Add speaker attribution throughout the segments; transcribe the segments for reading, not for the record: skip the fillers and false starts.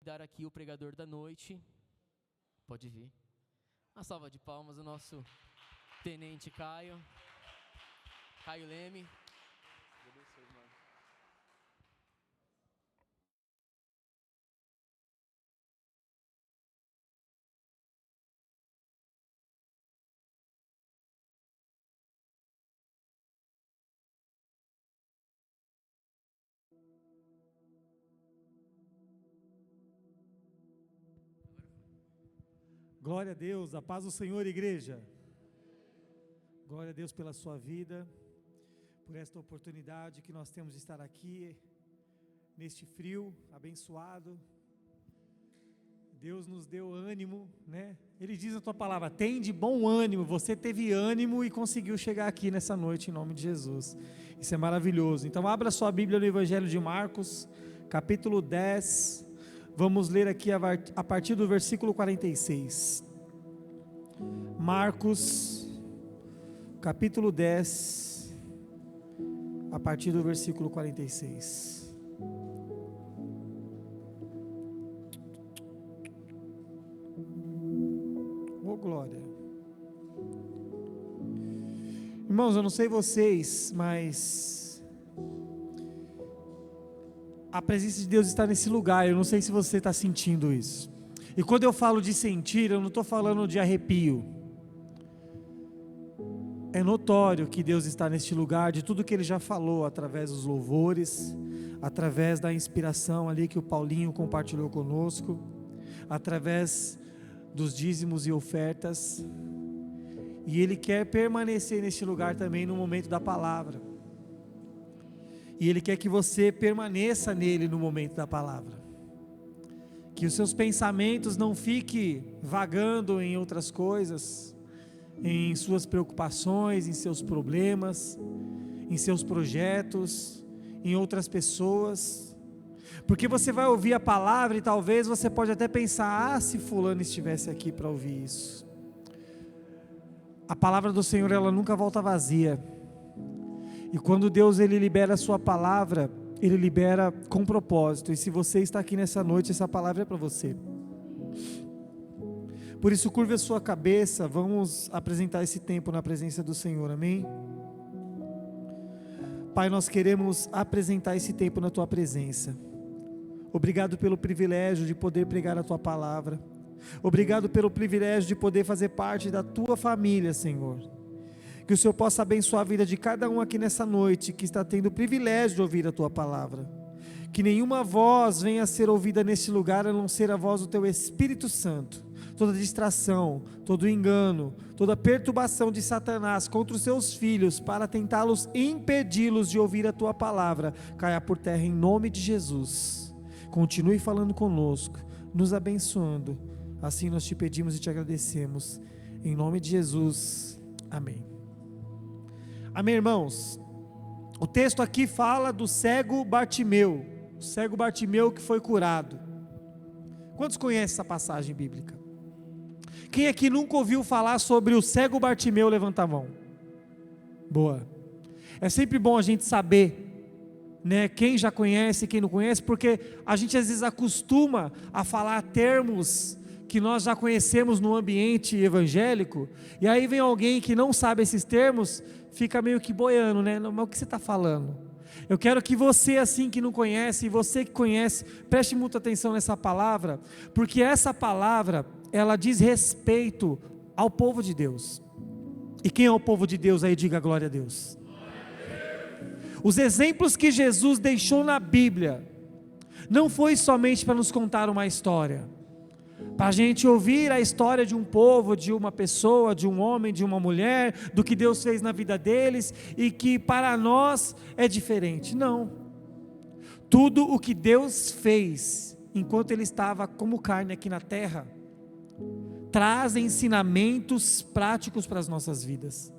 Speaker 1: convidar aqui o pregador da noite. Pode vir. Uma salva de palmas ao nosso tenente Caio Leme.
Speaker 2: Glória a Deus, a paz do Senhor, igreja. Glória a Deus pela sua vida, por esta oportunidade que nós temos de estar aqui, neste frio abençoado. Deus nos deu ânimo, né? Ele diz na tua palavra, tem de bom ânimo, você teve ânimo e conseguiu chegar aqui nessa noite em nome de Jesus. Isso é maravilhoso. Então abra sua Bíblia no Evangelho de Marcos, capítulo 10, vamos ler aqui a partir do versículo 46. Marcos, capítulo 10, a partir do versículo 46. Oh, glória. Irmãos, eu não sei vocês, mas a presença de Deus está nesse lugar. Eu não sei se você está sentindo isso. E quando eu falo de sentir, eu não estou falando de arrepio. É notório que Deus está neste lugar, de tudo que Ele já falou, através dos louvores, através da inspiração ali que o Paulinho compartilhou conosco, através dos dízimos e ofertas, e Ele quer permanecer neste lugar também no momento da palavra, e Ele quer que você permaneça nele no momento da palavra, que os seus pensamentos não fiquem vagando em outras coisas, em suas preocupações, em seus problemas, em seus projetos, em outras pessoas, porque você vai ouvir a palavra e talvez você pode até pensar, se fulano estivesse aqui para ouvir isso. A palavra do Senhor, ela nunca volta vazia, e quando Deus ele libera a sua palavra, Ele libera com propósito, e se você está aqui nessa noite, essa palavra é para você. Por isso, curve a sua cabeça, vamos apresentar esse tempo na presença do Senhor, amém? Pai, nós queremos apresentar esse tempo na Tua presença. Obrigado pelo privilégio de poder pregar a Tua palavra. Obrigado pelo privilégio de poder fazer parte da Tua família, Senhor. Que o Senhor possa abençoar a vida de cada um aqui nessa noite, que está tendo o privilégio de ouvir a Tua palavra. Que nenhuma voz venha a ser ouvida neste lugar, a não ser a voz do Teu Espírito Santo. Toda distração, todo engano, toda perturbação de Satanás contra os seus filhos, para tentá-los impedi-los de ouvir a Tua palavra, caia por terra em nome de Jesus. Continue falando conosco, nos abençoando, assim nós te pedimos e te agradecemos, em nome de Jesus, amém. Amém, irmãos? O texto aqui fala do cego Bartimeu, o cego Bartimeu que foi curado. Quantos conhecem essa passagem bíblica? Quem aqui nunca ouviu falar sobre o cego Bartimeu? Levanta a mão. Boa. É sempre bom a gente saber, né, quem já conhece e quem não conhece, porque a gente às vezes acostuma a falar termos que nós já conhecemos no ambiente evangélico, e aí vem alguém que não sabe esses termos, fica meio que boiando, né? Mas o que você está falando? Eu quero que você, assim que não conhece, e você que conhece, preste muita atenção nessa palavra, porque essa palavra, ela diz respeito ao povo de Deus. E quem é o povo de Deus aí? Diga glória a Deus. Os exemplos que Jesus deixou na Bíblia, não foi somente para nos contar uma história, para a gente ouvir a história de um povo, de uma pessoa, de um homem, de uma mulher, do que Deus fez na vida deles, e que para nós é diferente. Não, tudo o que Deus fez, enquanto Ele estava como carne aqui na terra, traz ensinamentos práticos para as nossas vidas,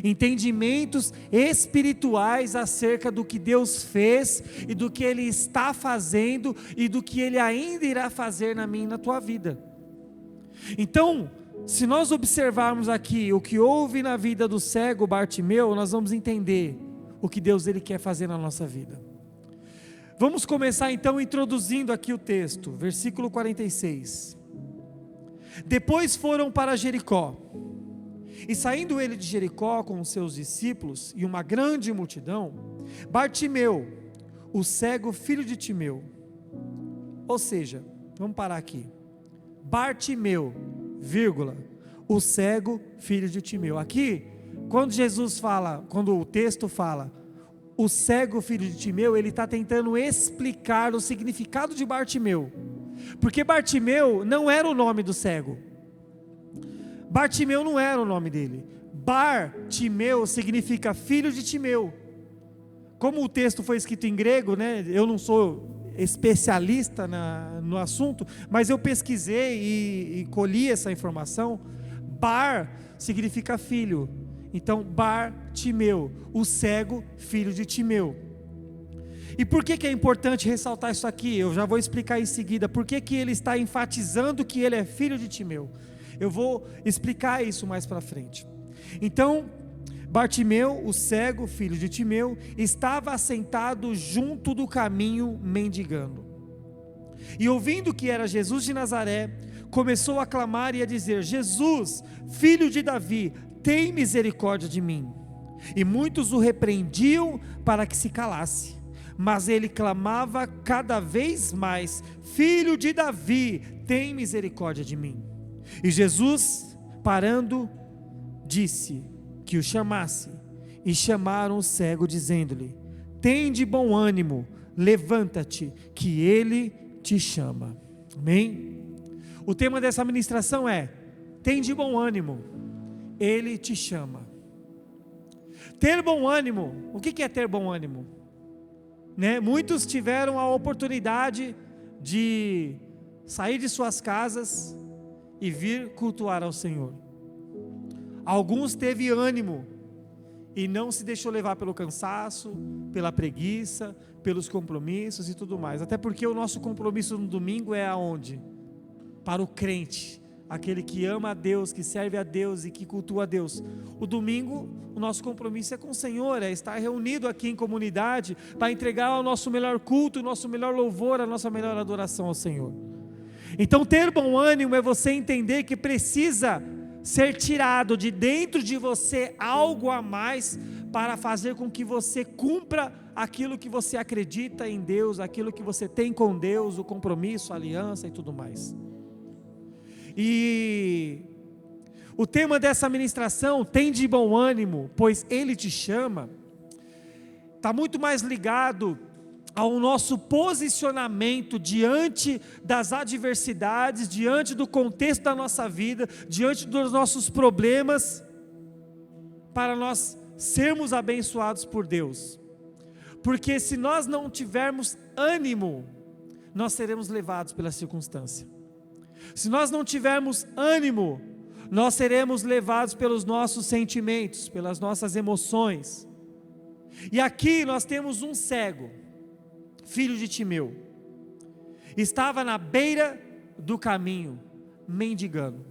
Speaker 2: entendimentos espirituais acerca do que Deus fez e do que Ele está fazendo e do que Ele ainda irá fazer na minha e na tua vida. Então, se nós observarmos aqui o que houve na vida do cego Bartimeu, nós vamos entender o que Deus ele quer fazer na nossa vida. Vamos começar então introduzindo aqui o texto, versículo 46. Depois foram para Jericó, e saindo ele de Jericó com os seus discípulos e uma grande multidão, Bartimeu, o cego filho de Timeu, ou seja, vamos parar aqui, Bartimeu, vírgula, o cego filho de Timeu. Aqui, quando Jesus fala, quando o texto fala, o cego filho de Timeu, ele está tentando explicar o significado de Bartimeu, porque Bartimeu não era o nome do cego, Bartimeu não era o nome dele, Bartimeu significa filho de Timeu. Como o texto foi escrito em grego, né, eu não sou especialista no assunto, mas eu pesquisei e colhi essa informação. Bar significa filho, então Bartimeu, o cego filho de Timeu. E por que é importante ressaltar isso aqui? Eu já vou explicar em seguida, por que ele está enfatizando que ele é filho de Timeu. Eu vou explicar isso mais para frente. Então, Bartimeu, o cego, filho de Timeu, estava assentado junto do caminho mendigando. E ouvindo que era Jesus de Nazaré, começou a clamar e a dizer: Jesus, filho de Davi, tem misericórdia de mim. E muitos o repreendiam para que se calasse, mas ele clamava cada vez mais: Filho de Davi, tem misericórdia de mim. E Jesus, parando, disse que o chamasse, e chamaram o cego, dizendo-lhe: tem de bom ânimo, levanta-te, que ele te chama. Amém? O tema dessa ministração é: tem de bom ânimo, ele te chama. Ter bom ânimo, o que é ter bom ânimo? Né? Muitos tiveram a oportunidade de sair de suas casas e vir cultuar ao Senhor. Alguns teve ânimo e não se deixou levar pelo cansaço, pela preguiça, pelos compromissos e tudo mais. Até porque o nosso compromisso no domingo é aonde? Para o crente, aquele que ama a Deus, que serve a Deus e que cultua a Deus. O domingo, o nosso compromisso é com o Senhor, é estar reunido aqui em comunidade para entregar o nosso melhor culto, o nosso melhor louvor, a nossa melhor adoração ao Senhor. Então, ter bom ânimo é você entender que precisa ser tirado de dentro de você algo a mais para fazer com que você cumpra aquilo que você acredita em Deus, aquilo que você tem com Deus, o compromisso, a aliança e tudo mais. E o tema dessa ministração, tem de bom ânimo, pois Ele te chama, está muito mais ligado ao nosso posicionamento diante das adversidades, diante do contexto da nossa vida, diante dos nossos problemas, para nós sermos abençoados por Deus. Porque se nós não tivermos ânimo, nós seremos levados pela circunstância. Se nós não tivermos ânimo, nós seremos levados pelos nossos sentimentos, pelas nossas emoções. E aqui nós temos um cego, filho de Timeu, estava na beira do caminho, mendigando.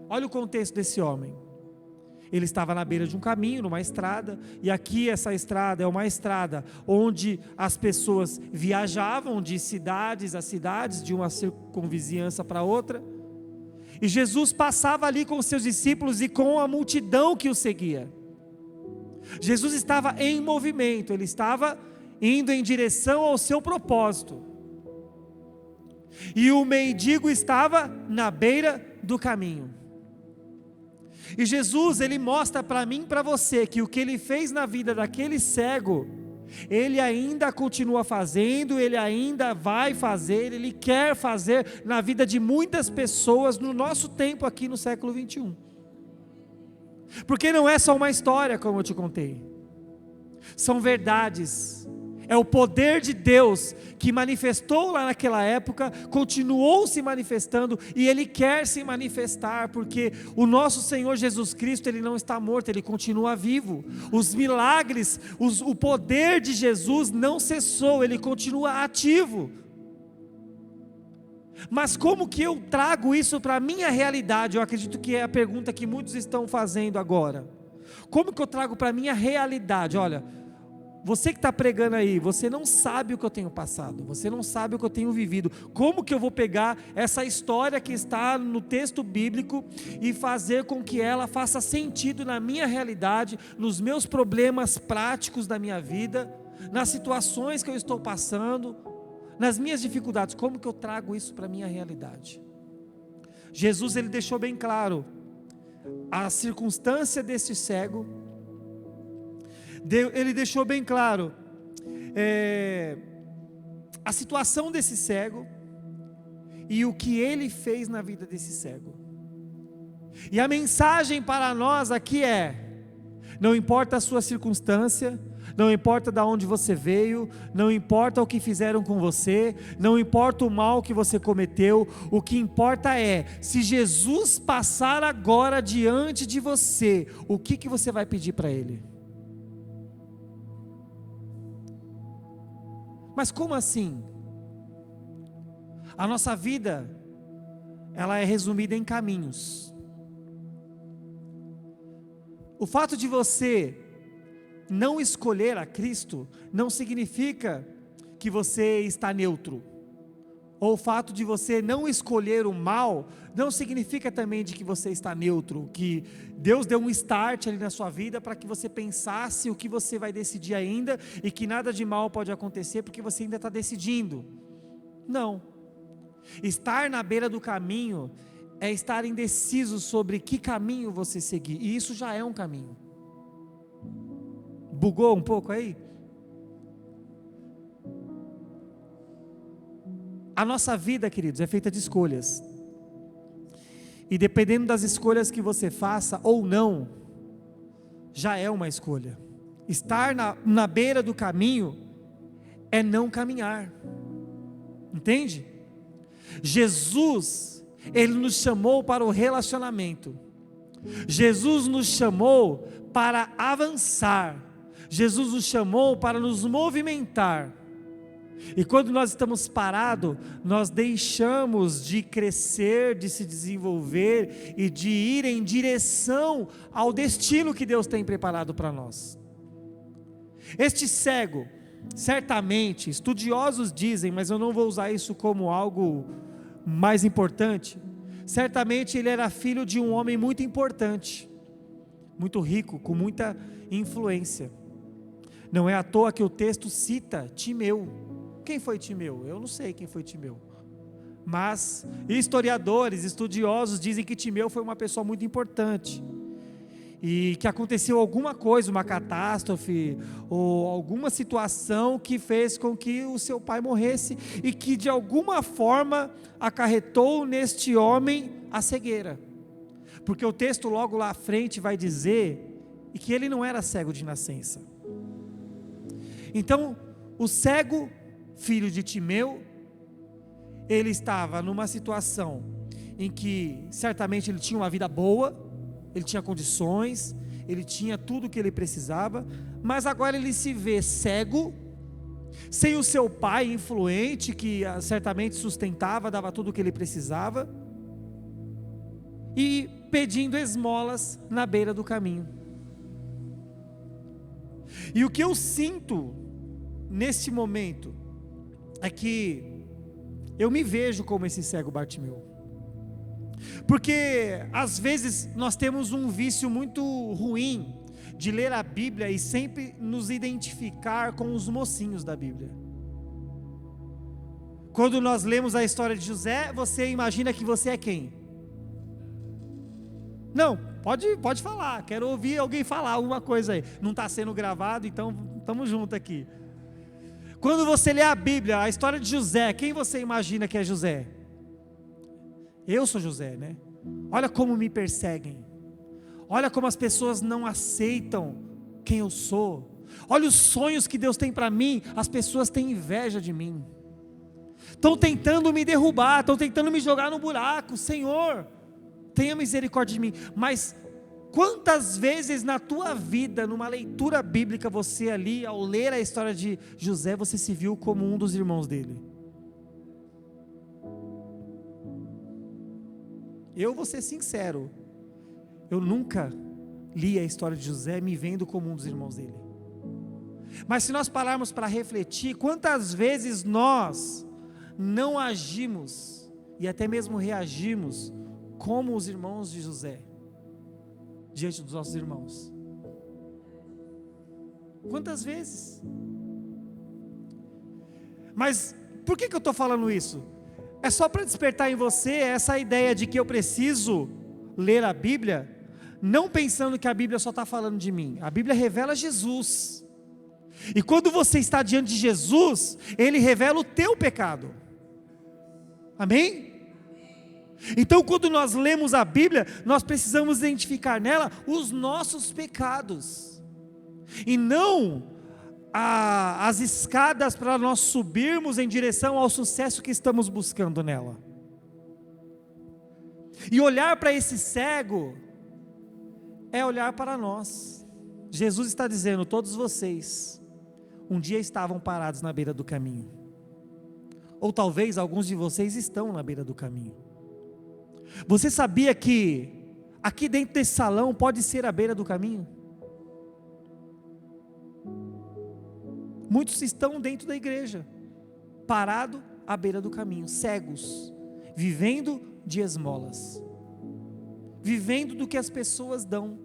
Speaker 2: Olha o contexto desse homem. Ele estava na beira de um caminho, numa estrada, e aqui essa estrada é uma estrada onde as pessoas viajavam de cidades a cidades, de uma circunvizinhança para outra, e Jesus passava ali com os seus discípulos e com a multidão que o seguia. Jesus estava em movimento, ele estava indo em direção ao seu propósito, e o mendigo estava na beira do caminho. E Jesus, ele mostra para mim e para você que o que ele fez na vida daquele cego, ele ainda continua fazendo, ele ainda vai fazer, ele quer fazer na vida de muitas pessoas no nosso tempo aqui no século 21. Porque não é só uma história, como eu te contei, são verdades. É o poder de Deus que manifestou lá naquela época, continuou se manifestando e Ele quer se manifestar, porque o nosso Senhor Jesus Cristo, Ele não está morto, Ele continua vivo. Os milagres, o poder de Jesus não cessou, Ele continua ativo. Mas como que eu trago isso para a minha realidade? Eu acredito que é a pergunta que muitos estão fazendo agora. Como que eu trago para a minha realidade? Olha, Você que está pregando aí, você não sabe o que eu tenho passado, você não sabe o que eu tenho vivido. Como que eu vou pegar essa história que está no texto bíblico e fazer com que ela faça sentido na minha realidade, nos meus problemas práticos da minha vida, nas situações que eu estou passando, nas minhas dificuldades? Como que eu trago isso para a minha realidade? Jesus, ele deixou bem claro a circunstância desse cego. Ele deixou bem claro a situação desse cego e o que ele fez na vida desse cego. E a mensagem para nós aqui não importa a sua circunstância, não importa de onde você veio, não importa o que fizeram com você, não importa o mal que você cometeu, o que importa se Jesus passar agora diante de você, o que você vai pedir para Ele? Mas como assim? A nossa vida, ela é resumida em caminhos. O fato de você não escolher a Cristo, não significa que você está neutro. Ou o fato de você não escolher o mal, não significa também de que você está neutro, que Deus deu um start ali na sua vida para que você pensasse o que você vai decidir ainda, e que nada de mal pode acontecer porque você ainda está decidindo. Não. Estar na beira do caminho é estar indeciso sobre que caminho você seguir, e isso já é um caminho. Bugou um pouco aí? A nossa vida, queridos, é feita de escolhas. E dependendo das escolhas que você faça ou não, já é uma escolha. Estar na beira do caminho é não caminhar. Entende? Jesus, Ele nos chamou para o relacionamento. Jesus nos chamou para avançar. Jesus nos chamou para nos movimentar. E quando nós estamos parados, nós deixamos de crescer, de se desenvolver e de ir em direção ao destino que Deus tem preparado para nós. Este cego, certamente, estudiosos dizem, mas eu não vou usar isso como algo mais importante, certamente ele era filho de um homem muito importante, muito rico, com muita influência. Não é à toa que o texto cita Timeu. Quem foi Timeu? Eu não sei quem foi Timeu, mas historiadores, estudiosos dizem que Timeu foi uma pessoa muito importante, e que aconteceu alguma coisa, uma catástrofe, ou alguma situação que fez com que o seu pai morresse, e que de alguma forma acarretou neste homem a cegueira, porque o texto logo lá à frente vai dizer que ele não era cego de nascença. Então, o cego, filho de Timeu, ele estava numa situação em que certamente ele tinha uma vida boa, ele tinha condições, ele tinha tudo o que ele precisava, mas agora ele se vê cego, sem o seu pai influente, que certamente sustentava, dava tudo o que ele precisava, e pedindo esmolas na beira do caminho. E o que eu sinto nesse momento é que eu me vejo como esse cego Bartimeu, porque às vezes nós temos um vício muito ruim de ler a Bíblia e sempre nos identificar com os mocinhos da Bíblia. Quando nós lemos a história de José, você imagina que você é quem? Não, pode falar, quero ouvir alguém falar alguma coisa aí. Não está sendo gravado, então estamos juntos aqui. Quando você lê a Bíblia, a história de José, quem você imagina que é José? Eu sou José, né? Olha como me perseguem, olha como as pessoas não aceitam quem eu sou, olha os sonhos que Deus tem para mim, as pessoas têm inveja de mim, estão tentando me derrubar, estão tentando me jogar no buraco. Senhor, tenha misericórdia de mim. Mas quantas vezes na tua vida, numa leitura bíblica, você ali, ao ler a história de José, você se viu como um dos irmãos dele? Eu vou ser sincero, eu nunca li a história de José me vendo como um dos irmãos dele, Mas se nós pararmos para refletir, quantas vezes nós não agimos e até mesmo reagimos como os irmãos de José diante dos nossos irmãos? Quantas vezes? Mas por que eu estou falando isso? É só para despertar em você essa ideia de que eu preciso ler a Bíblia, não pensando que a Bíblia só está falando de mim. A Bíblia revela Jesus. E quando você está diante de Jesus, Ele revela o teu pecado. Amém? Então, quando nós lemos a Bíblia, nós precisamos identificar nela os nossos pecados, e não as escadas para nós subirmos em direção ao sucesso que estamos buscando nela. E olhar para esse cego é olhar para nós. Jesus está dizendo: todos vocês um dia estavam parados na beira do caminho, ou talvez alguns de vocês estão na beira do caminho. Você sabia que aqui dentro desse salão pode ser a beira do caminho? Muitos estão dentro da igreja, parado à beira do caminho, cegos, vivendo de esmolas, vivendo do que as pessoas dão,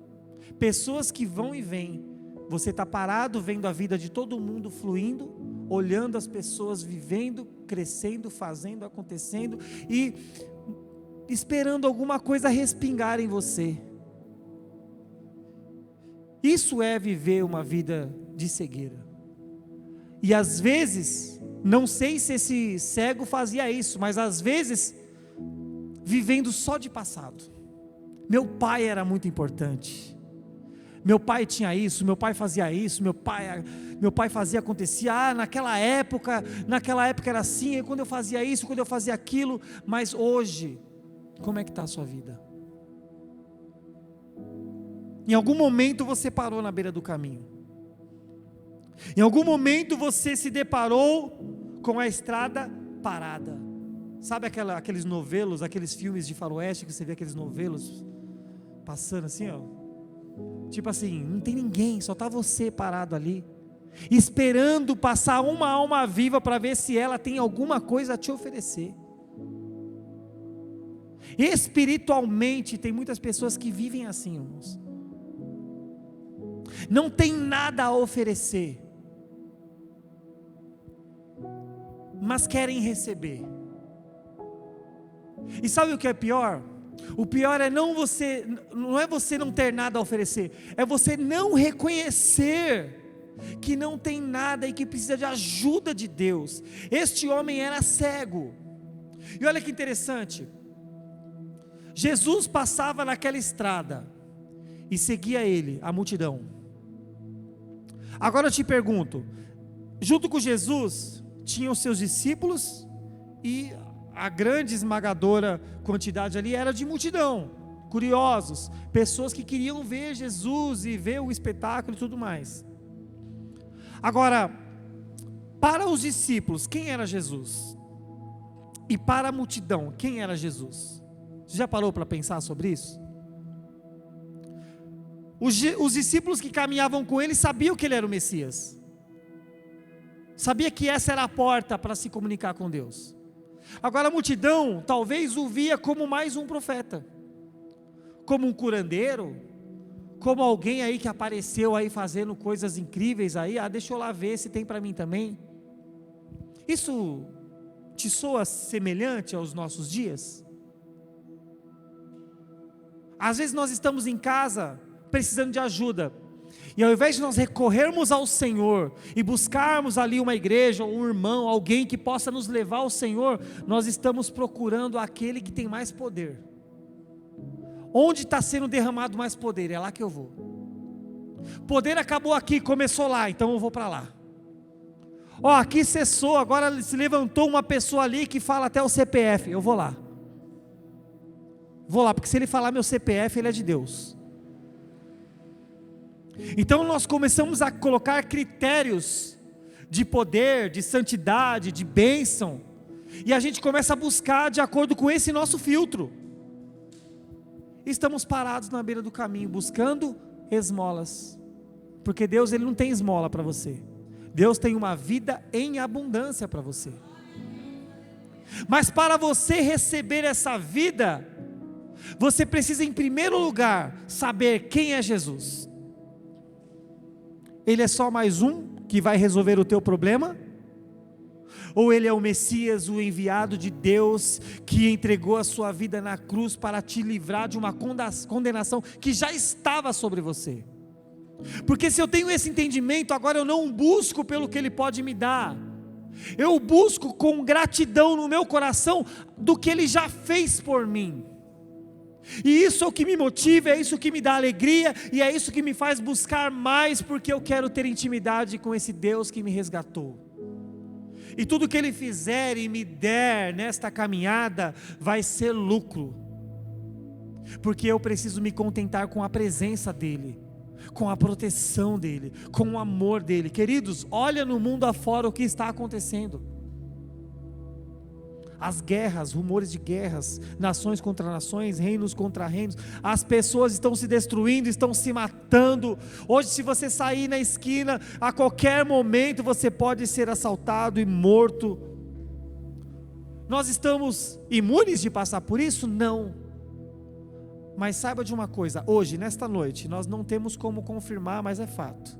Speaker 2: pessoas que vão e vêm. Você está parado vendo a vida de todo mundo fluindo, olhando as pessoas vivendo, crescendo, fazendo, acontecendo e esperando alguma coisa respingar em você. Isso é viver uma vida de cegueira. E às vezes, não sei se esse cego fazia isso, mas às vezes, vivendo só de passado. Meu pai era muito importante, meu pai tinha isso, meu pai fazia isso, meu pai fazia, acontecia, naquela época era assim, e quando eu fazia isso, quando eu fazia aquilo. Mas hoje, como é que está a sua vida? Em algum momento você parou na beira do caminho, em algum momento você se deparou com a estrada parada. Sabe aqueles novelos, aqueles filmes de faroeste, que você vê aqueles novelos passando assim, ó, tipo assim, não tem ninguém, só está você parado ali, esperando passar uma alma viva para ver se ela tem alguma coisa a te oferecer. Espiritualmente tem muitas pessoas que vivem assim, irmãos, não tem nada a oferecer, mas querem receber. E sabe o que é pior? O pior é não é você não ter nada a oferecer, é você não reconhecer que não tem nada e que precisa de ajuda de Deus. Este homem era cego, e olha que interessante, Jesus passava naquela estrada, e seguia ele a multidão. Agora eu te pergunto, junto com Jesus, tinham os seus discípulos, e a grande esmagadora quantidade ali era de multidão, curiosos, pessoas que queriam ver Jesus e ver o espetáculo e tudo mais. Agora, para os discípulos, quem era Jesus? E para a multidão, quem era Jesus? Você já parou para pensar sobre isso? Os discípulos que caminhavam com ele sabiam que ele era o Messias, sabia que essa era a porta para se comunicar com Deus. Agora a multidão talvez o via como mais um profeta, como um curandeiro, como alguém aí que apareceu aí fazendo coisas incríveis aí, deixa eu lá ver se tem para mim também. Isso te soa semelhante aos nossos dias? Às vezes nós estamos em casa precisando de ajuda, e ao invés de nós recorrermos ao Senhor e buscarmos ali uma igreja, ou um irmão, alguém que possa nos levar ao Senhor, nós estamos procurando aquele que tem mais poder. Onde está sendo derramado mais poder? É lá que eu vou. Poder acabou aqui, começou lá, então eu vou para lá. Aqui cessou, agora se levantou uma pessoa ali que fala até o CPF, eu vou lá. Vou lá, porque se ele falar meu CPF, ele é de Deus. Então nós começamos a colocar critérios de poder, de santidade, de bênção, e a gente começa a buscar de acordo com esse nosso filtro. Estamos parados na beira do caminho, buscando esmolas, porque Deus ele não tem esmola para você. Deus tem uma vida em abundância para você. Mas para você receber essa vida, você precisa em primeiro lugar saber quem é Jesus. Ele é só mais um que vai resolver o teu problema? Ou ele é o Messias, o enviado de Deus, que entregou a sua vida na cruz para te livrar de uma condenação que já estava sobre você? Porque se eu tenho esse entendimento, agora eu não busco pelo que ele pode me dar, eu busco com gratidão no meu coração do que ele já fez por mim. E isso é o que me motiva, é isso que me dá alegria, e é isso que me faz buscar mais, porque eu quero ter intimidade com esse Deus que me resgatou. E tudo que ele fizer e me der nesta caminhada vai ser lucro, porque eu preciso me contentar com a presença dele, com a proteção dele, com o amor dele. Queridos, olha no mundo afora o que está acontecendo. As guerras, rumores de guerras, nações contra nações, reinos contra reinos, as pessoas estão se destruindo, estão se matando. Hoje, se você sair na esquina, a qualquer momento você pode ser assaltado e morto. Nós estamos imunes de passar por isso? Não. Mas saiba de uma coisa, hoje, nesta noite, nós não temos como confirmar, mas é fato.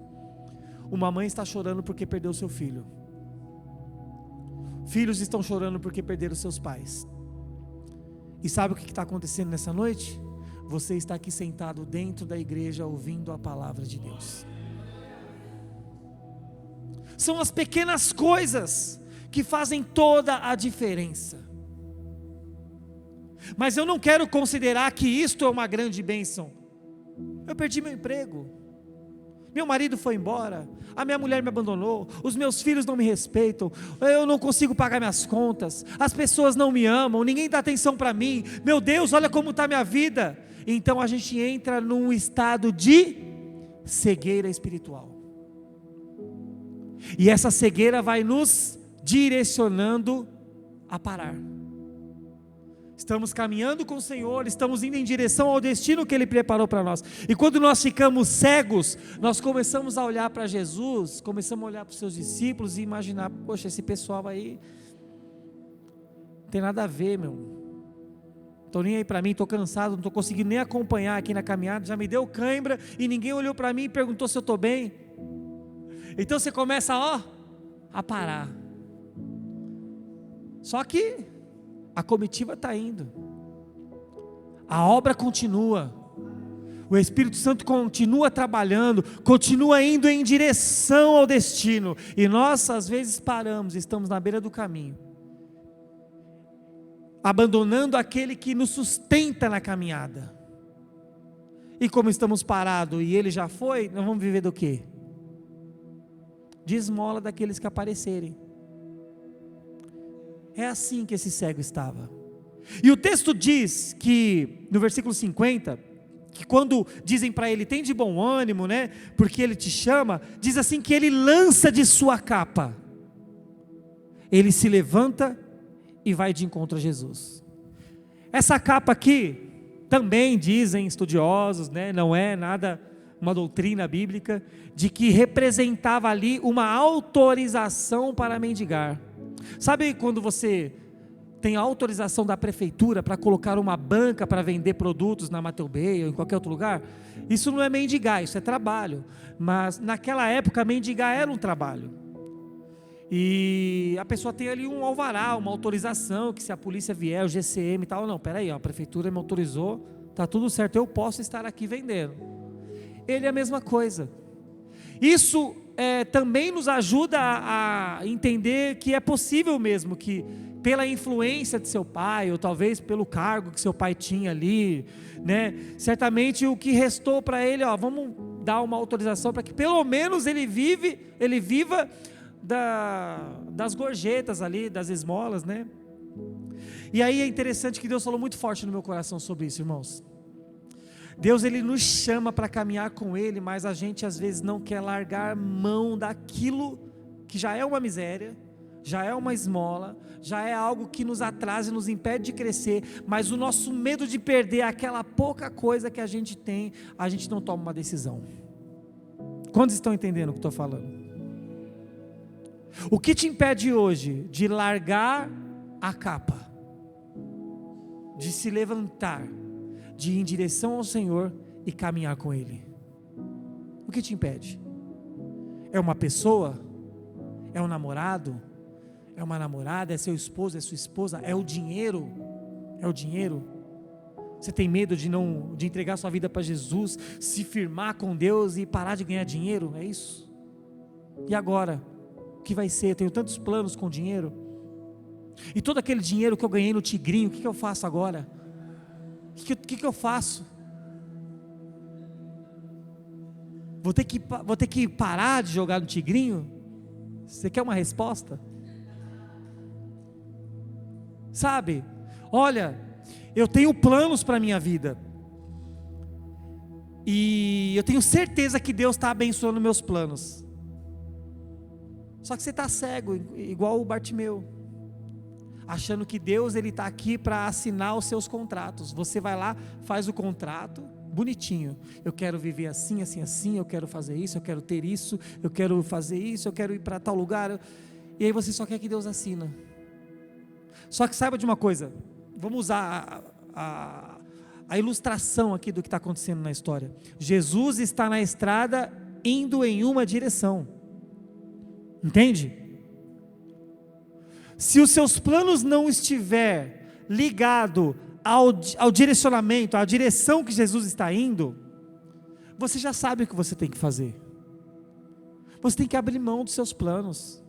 Speaker 2: Uma mãe está chorando porque perdeu seu filho. Filhos estão chorando porque perderam seus pais. E sabe o que está acontecendo nessa noite? Você está aqui sentado dentro da igreja ouvindo a palavra de Deus. São as pequenas coisas que fazem toda a diferença. Mas eu não quero considerar que isto é uma grande bênção. Eu perdi meu emprego, meu marido foi embora, a minha mulher me abandonou, os meus filhos não me respeitam, eu não consigo pagar minhas contas, as pessoas não me amam, ninguém dá atenção para mim, meu Deus, olha como está a minha vida. Então a gente entra num estado de cegueira espiritual, e essa cegueira vai nos direcionando a parar. Estamos caminhando com o Senhor, estamos indo em direção ao destino que Ele preparou para nós. E quando nós ficamos cegos, nós começamos a olhar para Jesus, começamos a olhar para os seus discípulos e imaginar, poxa, esse pessoal aí não tem nada a ver, meu. Estou nem aí para mim, estou cansado, não estou conseguindo nem acompanhar aqui na caminhada, já me deu cãibra e ninguém olhou para mim e perguntou se eu estou bem. Então você começa, a parar. Só que a comitiva está indo, a obra continua, o Espírito Santo continua trabalhando, continua indo em direção ao destino, e nós às vezes paramos, estamos na beira do caminho, abandonando aquele que nos sustenta na caminhada. E como estamos parados e ele já foi, nós vamos viver do quê? De esmola daqueles que aparecerem. É assim que esse cego estava. E o texto diz que, no versículo 50, que quando dizem para ele, tem de bom ânimo, né? Porque ele te chama, diz assim que ele lança de sua capa. Ele se levanta e vai de encontro a Jesus. Essa capa aqui, também dizem estudiosos, né? Não é nada, uma doutrina bíblica, de que representava ali uma autorização para mendigar. Sabe quando você tem a autorização da prefeitura para colocar uma banca para vender produtos na Mateu Bay ou em qualquer outro lugar? Isso não é mendigar, isso é trabalho. Mas naquela época mendigar era um trabalho. E a pessoa tem ali um alvará, uma autorização, que se a polícia vier, o GCM e tal, não, peraí, a prefeitura me autorizou, está tudo certo, eu posso estar aqui vendendo. Ele é a mesma coisa. Isso também nos ajuda a entender que é possível mesmo que, pela influência de seu pai, ou talvez pelo cargo que seu pai tinha ali, né, certamente o que restou para ele, vamos dar uma autorização para que pelo menos ele viva das gorjetas ali, das esmolas, né? E aí é interessante que Deus falou muito forte no meu coração sobre isso, irmãos. Deus, Ele nos chama para caminhar com Ele, mas a gente às vezes não quer largar mão daquilo que já é uma miséria, já é uma esmola, já é algo que nos atrasa e nos impede de crescer, mas o nosso medo de perder aquela pouca coisa que a gente tem, a gente não toma uma decisão. Quantos estão entendendo o que estou falando? O que te impede hoje de largar a capa, de se levantar, de ir em direção ao Senhor e caminhar com Ele? O que te impede? É uma pessoa? É um namorado? É uma namorada? É seu esposo? É sua esposa? É o dinheiro? É o dinheiro? Você tem medo de entregar sua vida para Jesus, se firmar com Deus e parar de ganhar dinheiro? É isso? E agora? O que vai ser? Eu tenho tantos planos com dinheiro. E todo aquele dinheiro que eu ganhei no Tigrinho, o que eu faço agora? O que eu faço? Vou ter que parar de jogar no Tigrinho? Você quer uma resposta? Sabe? Olha, eu tenho planos para a minha vida. E eu tenho certeza que Deus está abençoando meus planos. Só que você está cego, igual o Bartimeu, achando que Deus está aqui para assinar os seus contratos. Você vai lá, faz o contrato, bonitinho. Eu quero viver assim, assim, assim, eu quero fazer isso, eu quero ter isso, eu quero fazer isso, eu quero ir para tal lugar. E aí você só quer que Deus assina. Só que saiba de uma coisa, vamos usar a ilustração aqui do que está acontecendo na história. Jesus está na estrada indo em uma direção. Entende? Se os seus planos não estiver ligado ao direcionamento, à direção que Jesus está indo, você já sabe o que você tem que fazer. Você tem que abrir mão dos seus planos.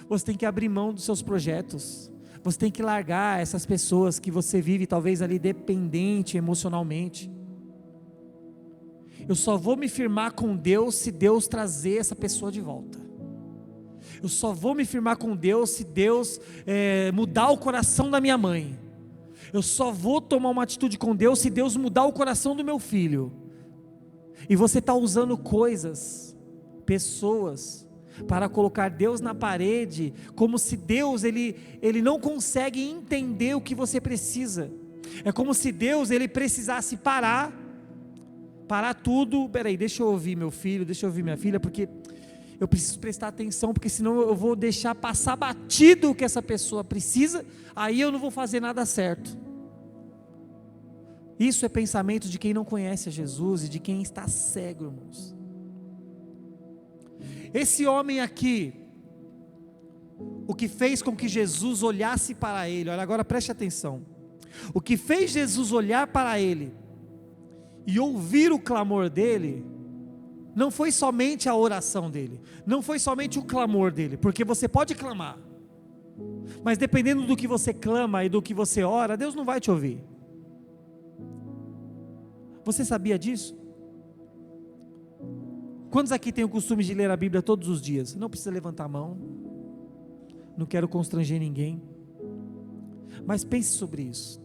Speaker 2: Você tem que abrir mão dos seus projetos. Você tem que largar essas pessoas que você vive talvez ali dependente emocionalmente. Eu só vou me firmar com Deus se Deus trazer essa pessoa de volta. Eu só vou me firmar com Deus se Deus mudar o coração da minha mãe. Eu só vou tomar uma atitude com Deus se Deus mudar o coração do meu filho. E você está usando coisas, pessoas, para colocar Deus na parede, como se Deus ele não consegue entender o que você precisa. É como se Deus ele precisasse parar tudo. Peraí, deixa eu ouvir meu filho, deixa eu ouvir minha filha, porque eu preciso prestar atenção, porque senão eu vou deixar passar batido o que essa pessoa precisa, aí eu não vou fazer nada certo. Isso é pensamento de quem não conhece a Jesus e de quem está cego, irmãos. Esse homem aqui, o que fez com que Jesus olhasse para ele, olha agora, preste atenção, o que fez Jesus olhar para ele e ouvir o clamor dele, não foi somente a oração dele, não foi somente o clamor dele, porque você pode clamar, mas dependendo do que você clama e do que você ora, Deus não vai te ouvir. Você sabia disso? Quantos aqui têm o costume de ler a Bíblia todos os dias? Não precisa levantar a mão, não quero constranger ninguém, mas pense sobre isso.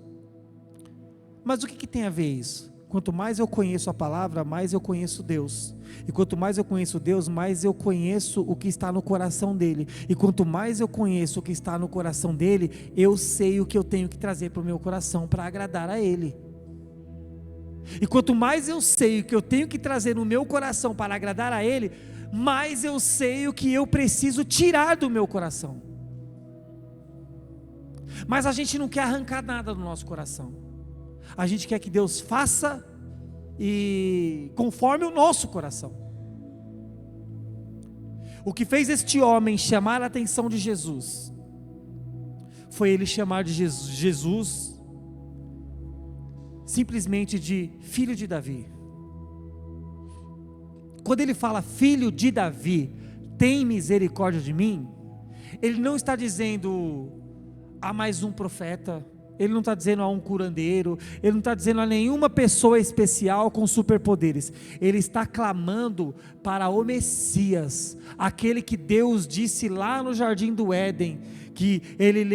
Speaker 2: Mas o que tem a ver isso? Quanto mais eu conheço a palavra, mais eu conheço Deus. E quanto mais eu conheço Deus, mais eu conheço o que está no coração dele. E quanto mais eu conheço o que está no coração dele, eu sei o que eu tenho que trazer para o meu coração para agradar a ele. E quanto mais eu sei o que eu tenho que trazer no meu coração para agradar a ele, mais eu sei o que eu preciso tirar do meu coração. Mas a gente não quer arrancar nada do nosso coração. A gente quer que Deus faça e conforme o nosso coração. O que fez este homem chamar a atenção de Jesus foi ele chamar de Jesus simplesmente de filho de Davi. Quando ele fala filho de Davi, tem misericórdia de mim, ele não está dizendo a mais um profeta, ele não está dizendo a um curandeiro, ele não está dizendo a nenhuma pessoa especial com superpoderes, ele está clamando para o Messias, aquele que Deus disse lá no jardim do Éden, que ele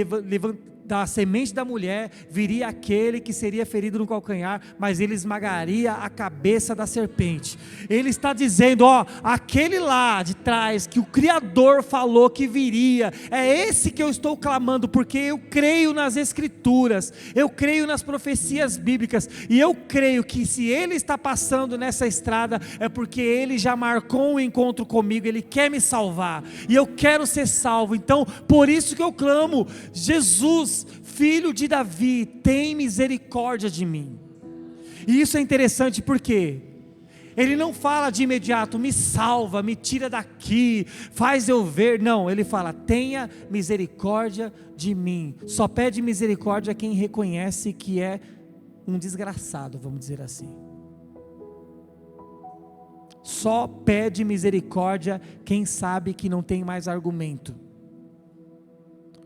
Speaker 2: da semente da mulher viria aquele que seria ferido no calcanhar, mas ele esmagaria a cabeça da serpente. Ele está dizendo, aquele lá de trás, que o Criador falou que viria, é esse que eu estou clamando, porque eu creio nas Escrituras, eu creio nas profecias bíblicas, e eu creio que se ele está passando nessa estrada, é porque ele já marcou um encontro comigo, ele quer me salvar, e eu quero ser salvo. Então, por isso que eu clamo: Jesus, filho de Davi, tem misericórdia de mim. E isso é interessante porque ele não fala de imediato, me salva, me tira daqui, faz eu ver. Não, ele fala, tenha misericórdia de mim. Só pede misericórdia quem reconhece que é um desgraçado, vamos dizer assim. Só pede misericórdia quem sabe que não tem mais argumento.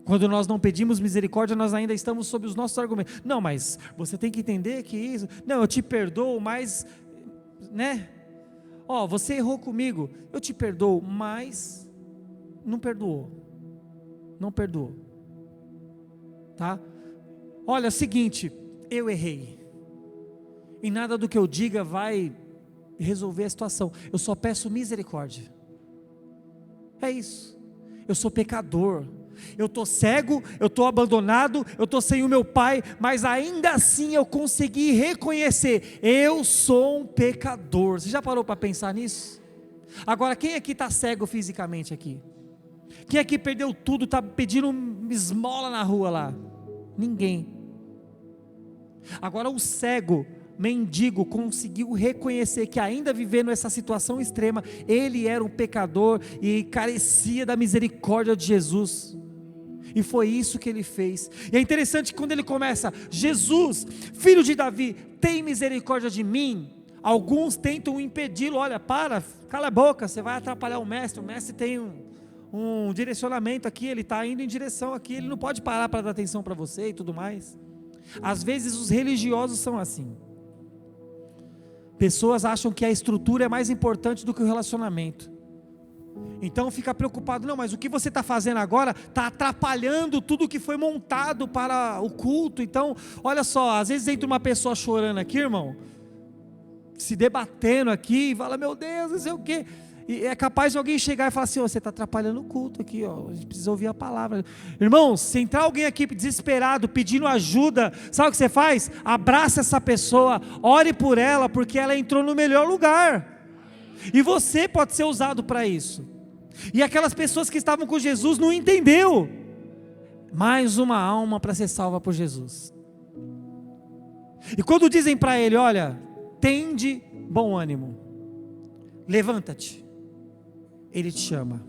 Speaker 2: Quando nós não pedimos misericórdia, nós ainda estamos sob os nossos argumentos. Não, mas você tem que entender que isso... Não, eu te perdoo, mas... né? Você errou comigo, eu te perdoo, mas... não perdoou. Não perdoou. Tá? Olha, é o seguinte, eu errei. E nada do que eu diga vai resolver a situação. Eu só peço misericórdia. É isso. Eu sou pecador. Eu estou cego, eu estou abandonado, eu estou sem o meu pai, mas ainda assim eu consegui reconhecer, eu sou um pecador. Você já parou para pensar nisso? Agora, quem aqui está cego fisicamente aqui? Quem aqui perdeu tudo, está pedindo esmola na rua lá? Ninguém. Agora o cego, mendigo, conseguiu reconhecer que ainda vivendo essa situação extrema, ele era um pecador e carecia da misericórdia de Jesus. E foi isso que ele fez. E é interessante que quando ele começa, Jesus, filho de Davi, tem misericórdia de mim. Alguns tentam impedi-lo, olha, cala a boca, você vai atrapalhar o mestre tem um direcionamento aqui, ele está indo em direção aqui, ele não pode parar para dar atenção para você e tudo mais. Às vezes os religiosos são assim. Pessoas acham que a estrutura é mais importante do que o relacionamento. Então fica preocupado, não, mas o que você está fazendo agora está atrapalhando tudo que foi montado para o culto. Então, olha só, às vezes entra uma pessoa chorando aqui, irmão, se debatendo aqui, e fala, meu Deus, não sei o quê. E é capaz de alguém chegar e falar assim, você está atrapalhando o culto aqui, a gente precisa ouvir a palavra. Irmão, se entrar alguém aqui desesperado, pedindo ajuda, sabe o que você faz? Abraça essa pessoa, ore por ela, porque ela entrou no melhor lugar. E você pode ser usado para isso. E aquelas pessoas que estavam com Jesus não entendeu. Mais uma alma para ser salva por Jesus. E quando dizem para ele, olha, tende bom ânimo, levanta-te, ele te chama.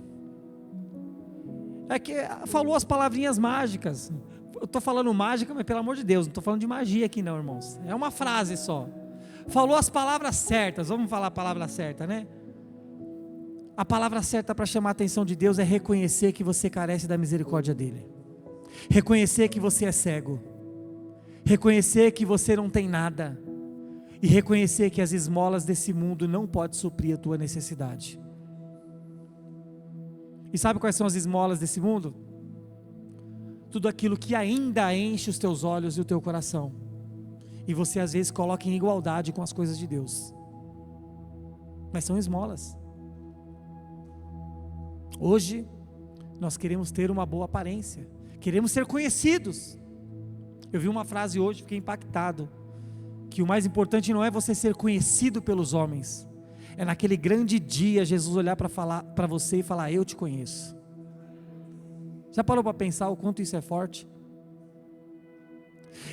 Speaker 2: É que falou as palavrinhas mágicas. Eu estou falando mágica, mas pelo amor de Deus, não estou falando de magia aqui não, irmãos. É uma frase só. Falou as palavras certas, vamos falar a palavra certa, né? A palavra certa para chamar a atenção de Deus é reconhecer que você carece da misericórdia dEle. Reconhecer que você é cego. Reconhecer que você não tem nada. E reconhecer que as esmolas desse mundo não podem suprir a tua necessidade. E sabe quais são as esmolas desse mundo? Tudo aquilo que ainda enche os teus olhos e o teu coração. E você às vezes coloca em igualdade com as coisas de Deus. Mas são esmolas. Hoje, nós queremos ter uma boa aparência. Queremos ser conhecidos. Eu vi uma frase hoje, fiquei impactado. Que o mais importante não é você ser conhecido pelos homens. É naquele grande dia, Jesus olhar para você e falar, eu te conheço. Já parou para pensar o quanto isso é forte?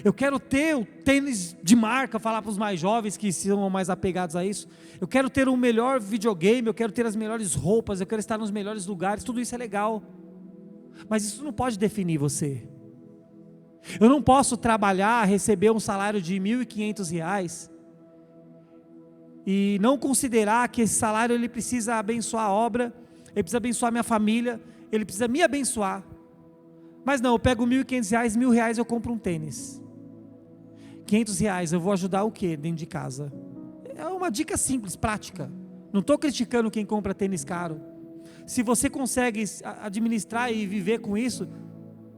Speaker 2: Eu quero ter o tênis de marca, falar para os mais jovens que são mais apegados a isso. Eu quero ter o melhor videogame, eu quero ter as melhores roupas, eu quero estar nos melhores lugares, tudo isso é legal. Mas isso não pode definir você. Eu não posso trabalhar, receber um salário de R$1.500 e não considerar que esse salário ele precisa abençoar a obra, ele precisa abençoar minha família, ele precisa me abençoar. Mas não, eu pego R$1.500, R$1.000 eu compro um tênis. R$500 eu vou ajudar o quê dentro de casa? É uma dica simples, prática. Não estou criticando quem compra tênis caro. Se você consegue administrar e viver com isso,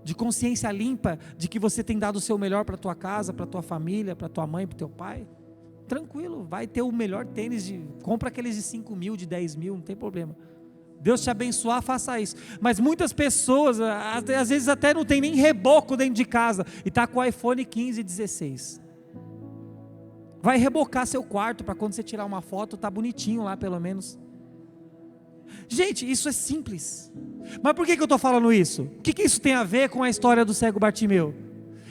Speaker 2: de consciência limpa, de que você tem dado o seu melhor para tua casa, para tua família, para tua mãe, para teu pai, tranquilo, vai ter o melhor tênis, compra aqueles de 5 mil, de 10 mil, não tem problema. Deus te abençoar, faça isso. Mas muitas pessoas, às vezes até não tem nem reboco dentro de casa, e está com o iPhone 15 e 16. Vai rebocar seu quarto, para quando você tirar uma foto, tá bonitinho lá pelo menos. Gente, isso é simples. Mas por que eu estou falando isso? O que isso tem a ver com a história do cego Bartimeu?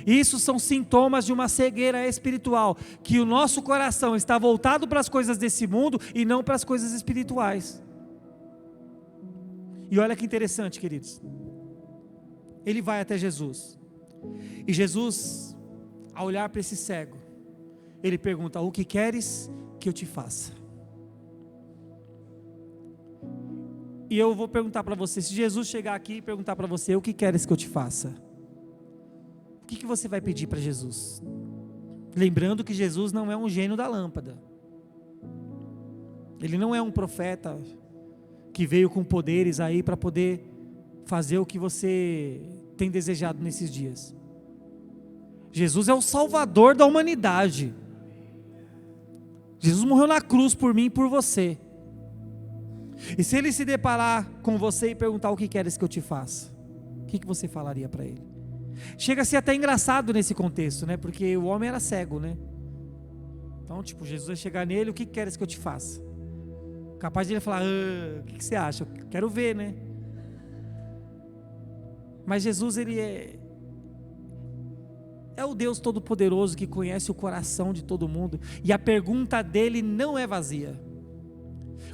Speaker 2: Isso são sintomas de uma cegueira espiritual, que o nosso coração está voltado para as coisas desse mundo e não para as coisas espirituais. E olha que interessante, queridos. Ele vai até Jesus. E Jesus, ao olhar para esse cego, ele pergunta: o que queres que eu te faça? E eu vou perguntar para você, se Jesus chegar aqui e perguntar para você: o que queres que eu te faça? O que você vai pedir para Jesus? Lembrando que Jesus não é um gênio da lâmpada. Ele não é um profeta que veio com poderes aí para poder fazer o que você tem desejado nesses dias. Jesus é o Salvador da humanidade. Jesus morreu na cruz por mim e por você. E se ele se deparar com você e perguntar: o que queres que eu te faça? O que você falaria para ele? Chega a ser até engraçado nesse contexto, né? Porque o homem era cego, né? Então, Jesus vai chegar nele: o que queres que eu te faça? Capaz de ele falar: o que você acha? Eu quero ver, né? Mas Jesus, ele é o Deus Todo-Poderoso que conhece o coração de todo mundo. E a pergunta dele não é vazia.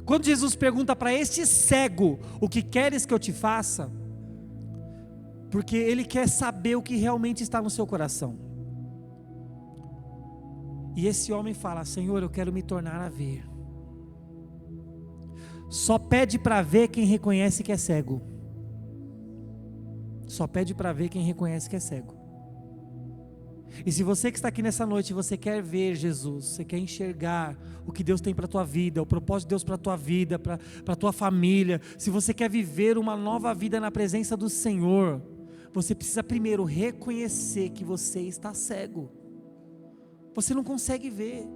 Speaker 2: Quando Jesus pergunta para este cego: o que queres que eu te faça? Porque ele quer saber o que realmente está no seu coração. E esse homem fala: Senhor, eu quero me tornar a ver. Só pede para ver quem reconhece que é cego. Só pede para ver quem reconhece que é cego. E se você que está aqui nessa noite, você quer ver Jesus, você quer enxergar o que Deus tem para a tua vida, o propósito de Deus para a tua vida, para a tua família, se você quer viver uma nova vida na presença do Senhor, você precisa primeiro reconhecer que você está cego. Você não consegue ver.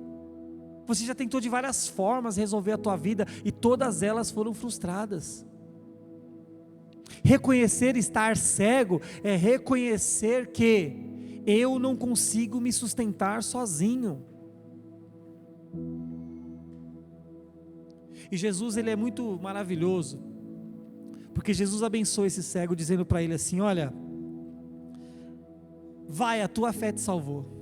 Speaker 2: Você já tentou de várias formas resolver a tua vida e todas elas foram frustradas. Reconhecer estar cego é reconhecer que eu não consigo me sustentar sozinho. E Jesus, ele é muito maravilhoso, porque Jesus abençoa esse cego dizendo para ele assim: olha, vai, a tua fé te salvou.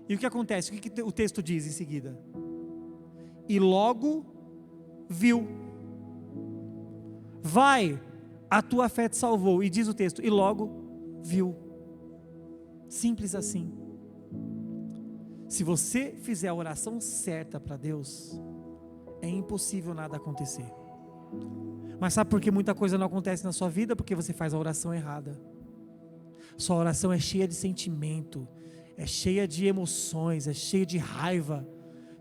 Speaker 2: E o que acontece? O que o texto diz em seguida? E logo viu. Vai, a tua fé te salvou. E diz o texto: e logo viu. Simples assim. Se você fizer a oração certa para Deus, é impossível nada acontecer. Mas sabe por que muita coisa não acontece na sua vida? Porque você faz a oração errada. Sua oração é cheia de sentimento, é cheia de emoções, é cheia de raiva,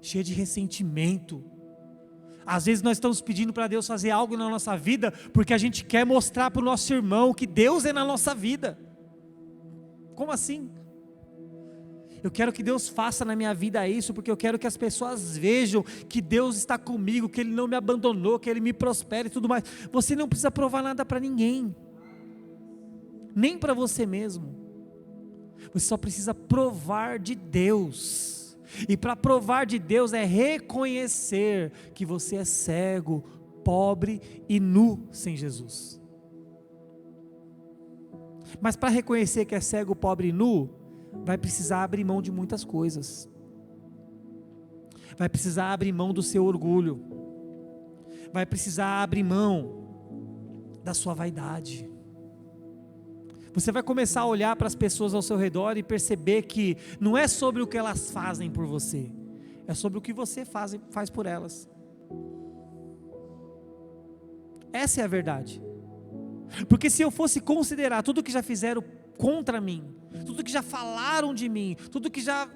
Speaker 2: cheia de ressentimento. Às vezes nós estamos pedindo para Deus fazer algo na nossa vida porque a gente quer mostrar para o nosso irmão que Deus é na nossa vida. Como assim? Eu quero que Deus faça na minha vida isso, porque eu quero que as pessoas vejam que Deus está comigo, que Ele não me abandonou, que Ele me prospera e tudo mais. Você não precisa provar nada para ninguém, nem para você mesmo. Você só precisa provar de Deus. E para provar de Deus é reconhecer que você é cego, pobre e nu sem Jesus. Mas para reconhecer que é cego, pobre e nu, vai precisar abrir mão de muitas coisas. Vai precisar abrir mão do seu orgulho. Vai precisar abrir mão da sua vaidade. Você vai começar a olhar para as pessoas ao seu redor e perceber que não é sobre o que elas fazem por você, é sobre o que você faz por elas. Essa é a verdade. Porque se eu fosse considerar tudo que já fizeram contra mim, tudo que já falaram de mim, tudo que já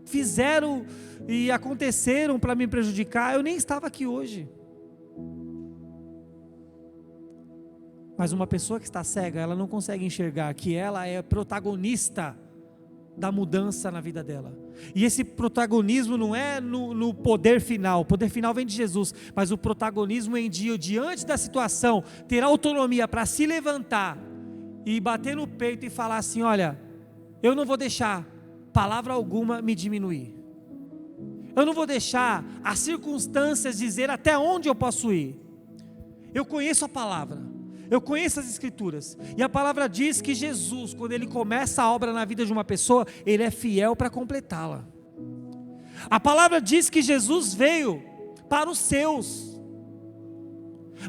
Speaker 2: fizeram e aconteceram para me prejudicar, eu nem estava aqui hoje. Mas uma pessoa que está cega, ela não consegue enxergar que ela é protagonista da mudança na vida dela. E esse protagonismo não é no poder final. O poder final vem de Jesus, mas o protagonismo é diante da situação, ter autonomia para se levantar e bater no peito e falar assim: olha, eu não vou deixar palavra alguma me diminuir. Eu não vou deixar as circunstâncias dizer até onde eu posso ir. Eu conheço a palavra, eu conheço as escrituras, e a palavra diz que Jesus, quando ele começa a obra na vida de uma pessoa, ele é fiel para completá-la. A palavra diz que Jesus veio para os seus,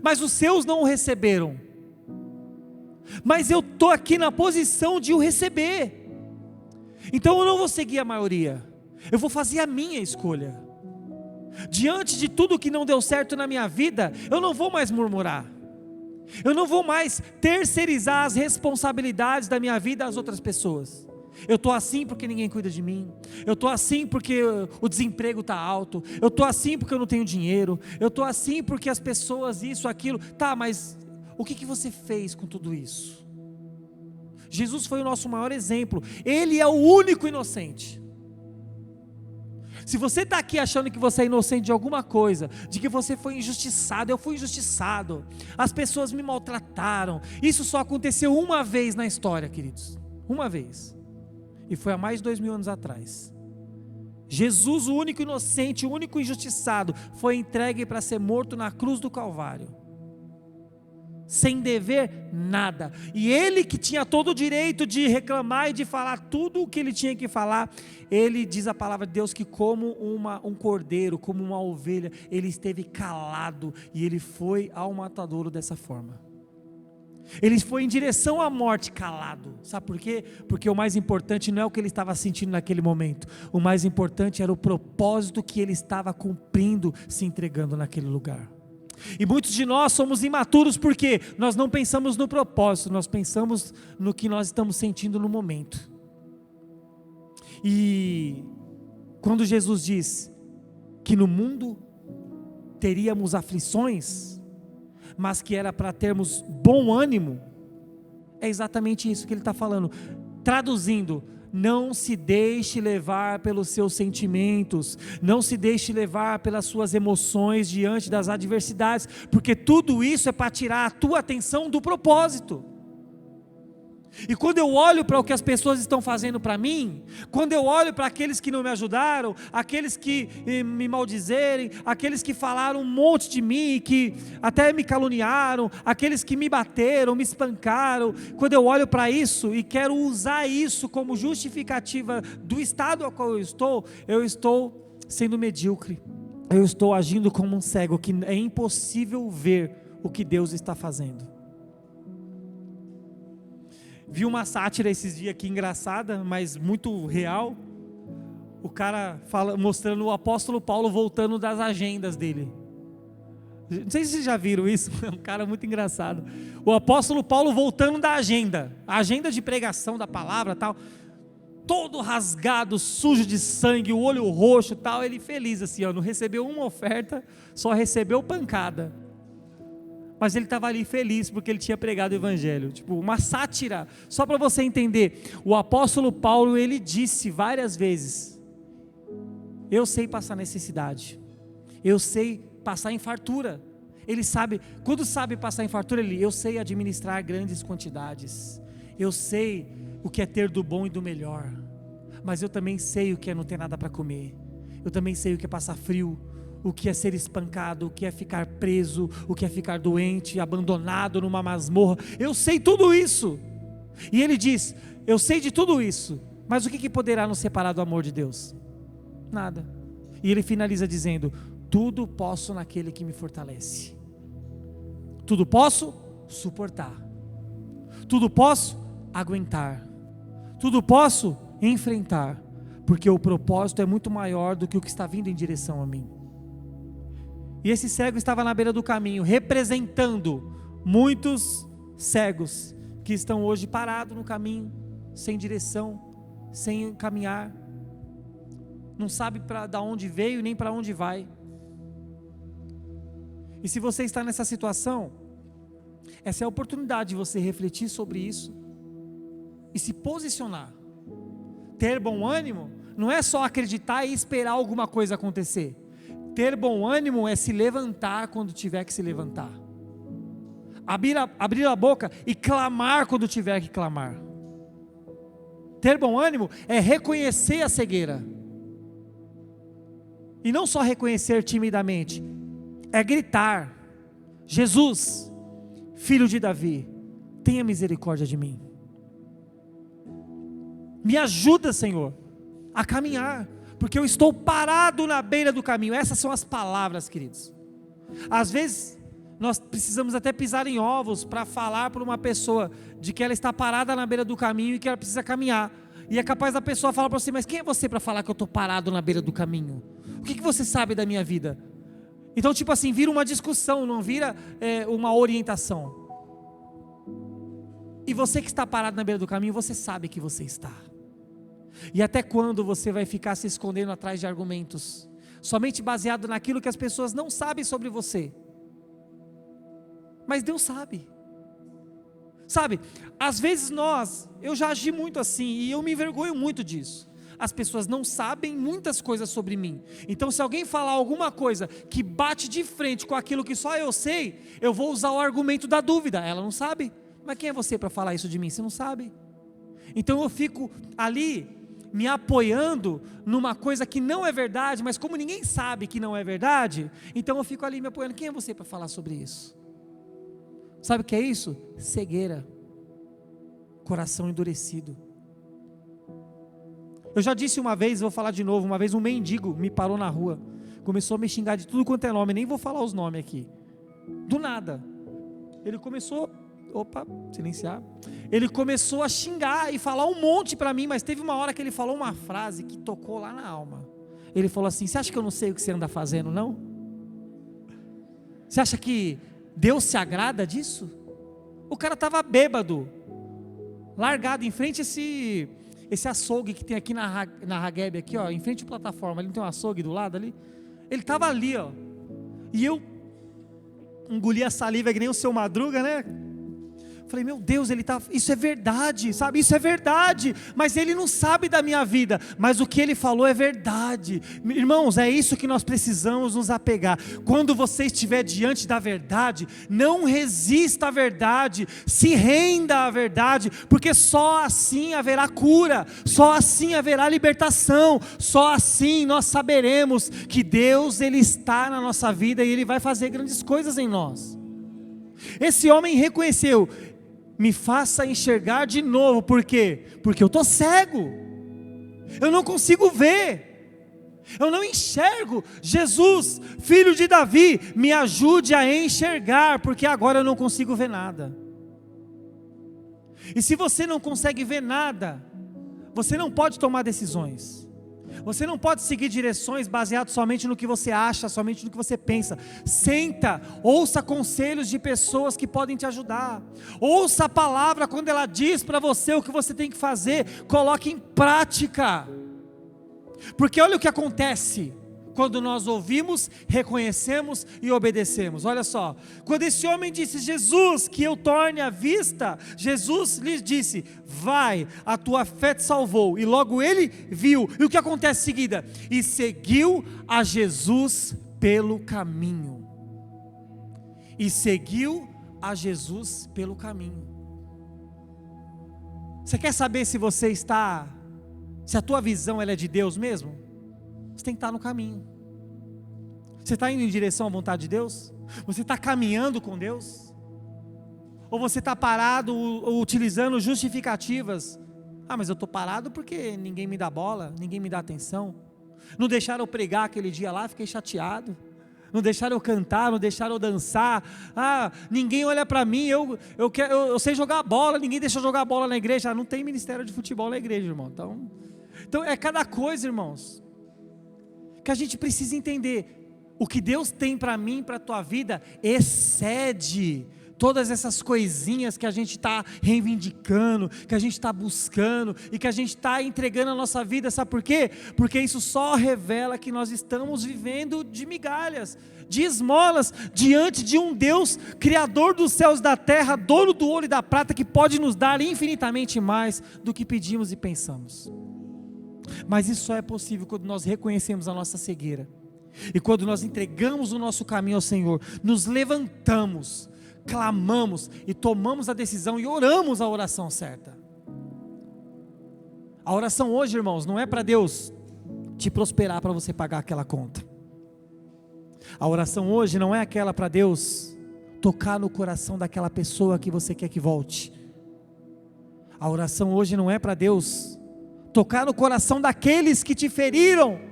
Speaker 2: mas os seus não o receberam. Mas eu estou aqui na posição de o receber. Então eu não vou seguir a maioria, eu vou fazer a minha escolha. Diante de tudo que não deu certo na minha vida, eu não vou mais murmurar. Eu não vou mais terceirizar as responsabilidades da minha vida às outras pessoas. Eu estou assim porque ninguém cuida de mim. Eu estou assim porque o desemprego está alto. Eu estou assim porque eu não tenho dinheiro. Eu estou assim porque as pessoas isso, aquilo. Tá, mas o que você fez com tudo isso? Jesus foi o nosso maior exemplo. Ele é o único inocente. Se você está aqui achando que você é inocente de alguma coisa, de que você foi injustiçado, eu fui injustiçado, as pessoas me maltrataram, isso só aconteceu uma vez na história, queridos, uma vez, e foi há mais de 2000 anos atrás. Jesus, o único inocente, o único injustiçado, foi entregue para ser morto na cruz do Calvário, sem dever nada, e ele que tinha todo o direito de reclamar e de falar tudo o que ele tinha que falar, ele diz a palavra de Deus que como um cordeiro, como uma ovelha, ele esteve calado, e ele foi ao matadouro dessa forma. Ele foi em direção à morte calado. Sabe por quê? Porque o mais importante não é o que ele estava sentindo naquele momento, o mais importante era o propósito que ele estava cumprindo, se entregando naquele lugar. E muitos de nós somos imaturos porque nós não pensamos no propósito, nós pensamos no que nós estamos sentindo no momento. E quando Jesus diz que no mundo teríamos aflições, mas que era para termos bom ânimo, é exatamente isso que ele está falando. Traduzindo: não se deixe levar pelos seus sentimentos, não se deixe levar pelas suas emoções diante das adversidades, porque tudo isso é para tirar a tua atenção do propósito. E quando eu olho para o que as pessoas estão fazendo para mim, quando eu olho para aqueles que não me ajudaram, aqueles que me maldizerem, aqueles que falaram um monte de mim, que até me caluniaram, aqueles que me bateram, me espancaram, quando eu olho para isso e quero usar isso como justificativa do estado ao qual eu estou sendo medíocre, eu estou agindo como um cego, que é impossível ver o que Deus está fazendo. Vi uma sátira esses dias aqui, engraçada, mas muito real. O cara mostrando o apóstolo Paulo voltando das agendas dele. Não sei se vocês já viram isso, é um cara muito engraçado. O apóstolo Paulo voltando da agenda, a agenda de pregação da palavra tal, todo rasgado, sujo de sangue, o olho roxo tal, ele feliz assim, ó, não recebeu uma oferta, só recebeu pancada. Mas ele estava ali feliz porque ele tinha pregado o evangelho, tipo uma sátira, só para você entender. O apóstolo Paulo, ele disse várias vezes: eu sei passar necessidade, eu sei passar em fartura. Ele sabe, quando sabe passar em fartura, eu sei administrar grandes quantidades, eu sei o que é ter do bom e do melhor, mas eu também sei o que é não ter nada para comer, eu também sei o que é passar frio, o que é ser espancado, o que é ficar preso, o que é ficar doente, abandonado numa masmorra. Eu sei tudo isso. E ele diz: eu sei de tudo isso, mas o que poderá nos separar do amor de Deus? Nada. E ele finaliza dizendo: tudo posso naquele que me fortalece. Tudo posso suportar, tudo posso aguentar, tudo posso enfrentar, porque o propósito é muito maior do que o que está vindo em direção a mim. E esse cego estava na beira do caminho, representando muitos cegos que estão hoje parados no caminho, sem direção, sem caminhar, não sabe de onde veio nem para onde vai. E se você está nessa situação, Essa é a oportunidade de você refletir sobre isso e se posicionar. Ter bom ânimo não é só acreditar e esperar alguma coisa acontecer. Ter bom ânimo é se levantar quando tiver que se levantar. Abrir a boca e clamar quando tiver que clamar. Ter bom ânimo é reconhecer a cegueira. E não só reconhecer timidamente, é gritar: Jesus, filho de Davi, tenha misericórdia de mim. Me ajuda, Senhor, a caminhar, porque eu estou parado na beira do caminho. Essas são as palavras, queridos. Às vezes, nós precisamos até pisar em ovos para falar para uma pessoa de que ela está parada na beira do caminho e que ela precisa caminhar. E é capaz da pessoa falar para você: mas quem é você para falar que eu estou parado na beira do caminho? O que você sabe da minha vida? Então, tipo assim, vira uma discussão, não vira uma orientação. E você que está parado na beira do caminho, você sabe que você está. E até quando você vai ficar se escondendo atrás de argumentos, somente baseado naquilo que as pessoas não sabem sobre você? Mas Deus sabe. Sabe, às vezes eu já agi muito assim, e eu me envergonho muito disso. As pessoas não sabem muitas coisas sobre mim. Então, se alguém falar alguma coisa que bate de frente com aquilo que só eu sei, eu vou usar o argumento da dúvida. Ela não sabe. Mas quem é você para falar isso de mim? Você não sabe. Então eu fico ali me apoiando numa coisa que não é verdade, mas como ninguém sabe que não é verdade, então eu fico ali me apoiando. Quem é você para falar sobre isso? Sabe o que é isso? Cegueira, coração endurecido. Eu já disse uma vez, vou falar de novo. Uma vez um mendigo me parou na rua, começou a me xingar de tudo quanto é nome, nem vou falar os nomes aqui, do nada. Ele começou, silenciar. Ele começou a xingar e falar um monte para mim, mas teve uma hora que ele falou uma frase que tocou lá na alma. Ele falou assim: você acha que eu não sei o que você anda fazendo, não? Você acha que Deus se agrada disso? O cara estava bêbado, largado em frente a esse açougue que tem aqui na Hageb, aqui, ó, em frente à plataforma. Ali não tem um açougue do lado ali? Ele estava ali, ó. E eu engoli a saliva que nem o seu Madruga, né? Falei: meu Deus, isso é verdade, sabe? Isso é verdade, mas ele não sabe da minha vida, mas o que ele falou é verdade. Irmãos, é isso que nós precisamos nos apegar. Quando você estiver diante da verdade, não resista à verdade, se renda à verdade, porque só assim haverá cura, só assim haverá libertação, só assim nós saberemos que Deus, Ele está na nossa vida e Ele vai fazer grandes coisas em nós. Esse homem reconheceu: me faça enxergar de novo. Por quê? Porque eu estou cego, eu não consigo ver, eu não enxergo. Jesus, filho de Davi, me ajude a enxergar, porque agora eu não consigo ver nada. E se você não consegue ver nada, você não pode tomar decisões. Você não pode seguir direções baseadas somente no que você acha, somente no que você pensa. Senta, ouça conselhos de pessoas que podem te ajudar. Ouça a palavra quando ela diz para você o que você tem que fazer. Coloque em prática. Porque olha o que acontece quando nós ouvimos, reconhecemos e obedecemos. Olha só, quando esse homem disse: Jesus, que eu torne a vista, Jesus lhe disse: vai, a tua fé te salvou. E logo ele viu. E o que acontece em seguida? E seguiu a Jesus pelo caminho. E seguiu a Jesus pelo caminho. Você quer saber se a tua visão ela é de Deus mesmo? Você tem que estar no caminho. Você está indo em direção à vontade de Deus? Você está caminhando com Deus? Ou você está parado, utilizando justificativas? Mas eu estou parado porque ninguém me dá bola, ninguém me dá atenção. Não deixaram eu pregar aquele dia lá, fiquei chateado. Não deixaram eu cantar, não deixaram eu dançar. Ninguém olha para mim, eu sei jogar bola, ninguém deixa eu jogar bola na igreja. Não tem ministério de futebol na igreja, irmão. Então é cada coisa, irmãos, que a gente precisa entender. O que Deus tem para mim, para a tua vida, excede todas essas coisinhas que a gente está reivindicando, que a gente está buscando e que a gente está entregando a nossa vida, sabe por quê? Porque isso só revela que nós estamos vivendo de migalhas, de esmolas, diante de um Deus, Criador dos céus e da terra, dono do ouro e da prata, que pode nos dar infinitamente mais do que pedimos e pensamos. Mas isso só é possível quando nós reconhecemos a nossa cegueira, e quando nós entregamos o nosso caminho ao Senhor, nos levantamos, clamamos e tomamos a decisão e oramos a oração certa. A oração hoje, irmãos, não é para Deus te prosperar para você pagar aquela conta. A oração hoje não é aquela para Deus tocar no coração daquela pessoa que você quer que volte. A oração hoje não é para Deus tocar no coração daqueles que te feriram,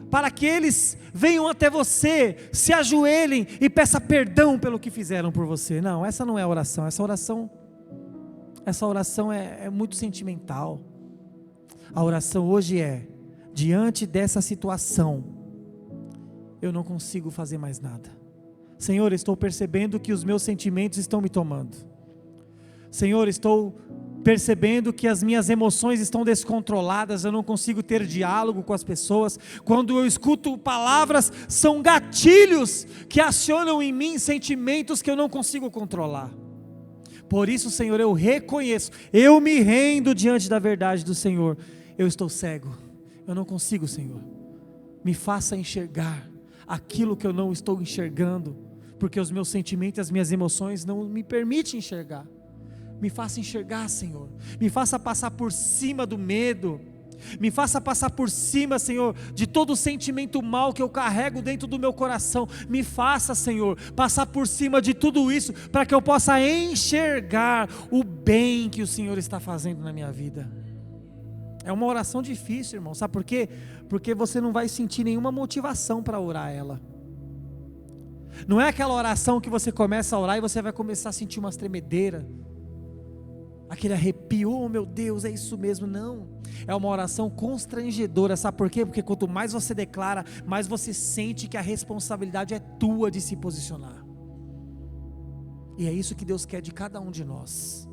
Speaker 2: para que eles venham até você, se ajoelhem e peçam perdão pelo que fizeram por você. Não, essa não é a oração. Essa oração é muito sentimental. A oração hoje é: diante dessa situação, eu não consigo fazer mais nada. Senhor, estou percebendo que os meus sentimentos estão me tomando. Senhor, estou percebendo que as minhas emoções estão descontroladas, eu não consigo ter diálogo com as pessoas. Quando eu escuto palavras, são gatilhos que acionam em mim sentimentos que eu não consigo controlar. Por isso, Senhor, eu reconheço, eu me rendo diante da verdade do Senhor. Eu estou cego, eu não consigo, Senhor. Me faça enxergar aquilo que eu não estou enxergando, porque os meus sentimentos, as minhas emoções não me permitem enxergar. Me faça enxergar, Senhor, me faça passar por cima do medo, me faça passar por cima, Senhor, de todo o sentimento mal que eu carrego dentro do meu coração. Me faça, Senhor, passar por cima de tudo isso, para que eu possa enxergar o bem que o Senhor está fazendo na minha vida. É uma oração difícil, irmão, sabe por quê? Porque você não vai sentir nenhuma motivação para orar ela. Não é aquela oração que você começa a orar e você vai começar a sentir umas tremedeiras, aquele arrepio, oh meu Deus, é isso mesmo. Não, é uma oração constrangedora, sabe por quê? Porque quanto mais você declara, mais você sente que a responsabilidade é tua de se posicionar. E é isso que Deus quer de cada um de nós,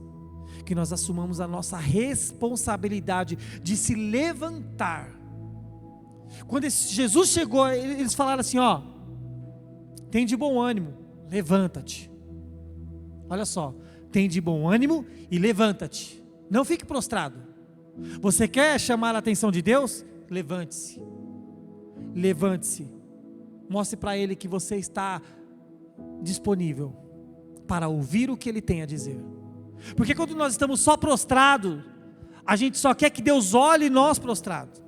Speaker 2: que nós assumamos a nossa responsabilidade de se levantar. Quando Jesus chegou, eles falaram assim, ó, tem de bom ânimo, levanta-te. Olha só, tem de bom ânimo e levanta-te, não fique prostrado. Você quer chamar a atenção de Deus? Levante-se, levante-se, mostre para Ele que você está disponível para ouvir o que Ele tem a dizer. Porque quando nós estamos só prostrados, a gente só quer que Deus olhe nós prostrados.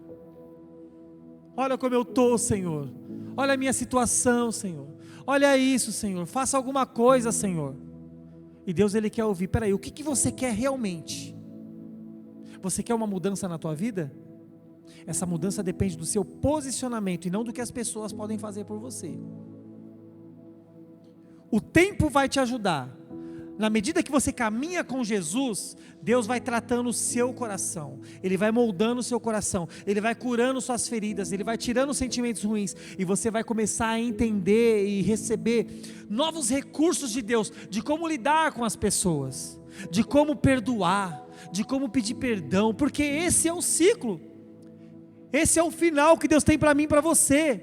Speaker 2: Olha como eu estou, Senhor, olha a minha situação, Senhor, olha isso, Senhor, faça alguma coisa, Senhor. E Deus, Ele quer ouvir, peraí, o que você quer realmente? Você quer uma mudança na tua vida? Essa mudança depende do seu posicionamento e não do que as pessoas podem fazer por você. O tempo vai te ajudar. Na medida que você caminha com Jesus, Deus vai tratando o seu coração, Ele vai moldando o seu coração, Ele vai curando suas feridas, Ele vai tirando os sentimentos ruins, e você vai começar a entender e receber novos recursos de Deus, de como lidar com as pessoas, de como perdoar, de como pedir perdão, porque esse é o ciclo, esse é o final que Deus tem para mim e para você,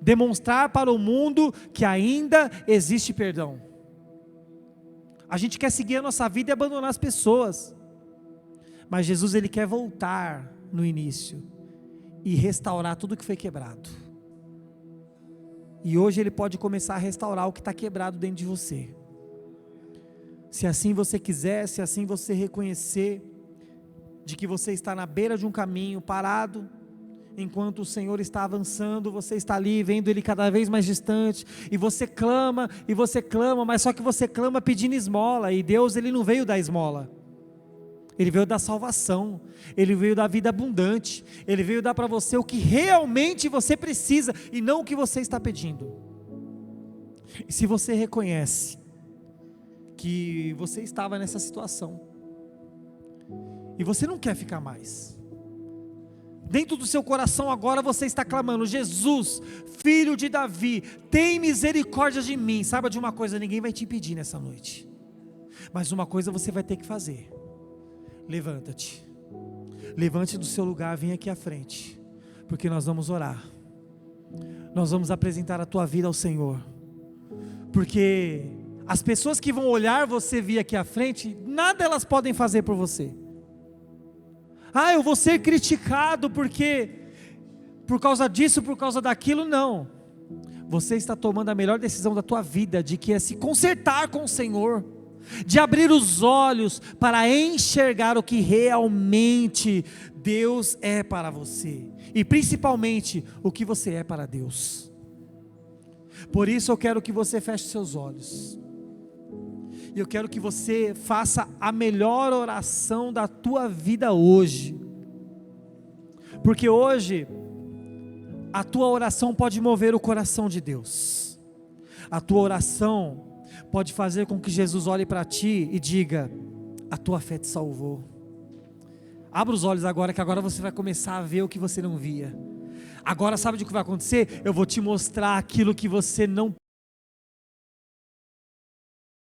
Speaker 2: demonstrar para o mundo que ainda existe perdão. A gente quer seguir a nossa vida e abandonar as pessoas, mas Jesus, Ele quer voltar no início e restaurar tudo que foi quebrado. E hoje Ele pode começar a restaurar o que está quebrado dentro de você, se assim você quiser, se assim você reconhecer de que você está na beira de um caminho, parado, enquanto o Senhor está avançando, você está ali, vendo Ele cada vez mais distante, e você clama, mas só que você clama pedindo esmola, e Deus, Ele não veio dar esmola, Ele veio dar salvação, Ele veio dar vida abundante, Ele veio dar para você o que realmente você precisa, e não o que você está pedindo. E se você reconhece que você estava nessa situação, e você não quer ficar mais, Dentro do seu coração agora você está clamando: Jesus, filho de Davi, tem misericórdia de mim. Saiba de uma coisa, ninguém vai te impedir nessa noite, mas uma coisa você vai ter que fazer: levanta-te, levante do seu lugar, vem aqui à frente, porque nós vamos orar, nós vamos apresentar a tua vida ao Senhor, porque as pessoas que vão olhar você vir aqui à frente, nada elas podem fazer por você. Eu vou ser criticado porque, por causa disso, por causa daquilo. Não, você está tomando a melhor decisão da tua vida, de que é se consertar com o Senhor, de abrir os olhos para enxergar o que realmente Deus é para você, e principalmente o que você é para Deus. Por isso eu quero que você feche seus olhos, e eu quero que você faça a melhor oração da tua vida hoje, porque hoje a tua oração pode mover o coração de Deus. A tua oração pode fazer com que Jesus olhe para ti e diga: a tua fé te salvou. Abra os olhos agora, que agora você vai começar a ver o que você não via. Agora sabe o que vai acontecer? Eu vou te mostrar aquilo que você não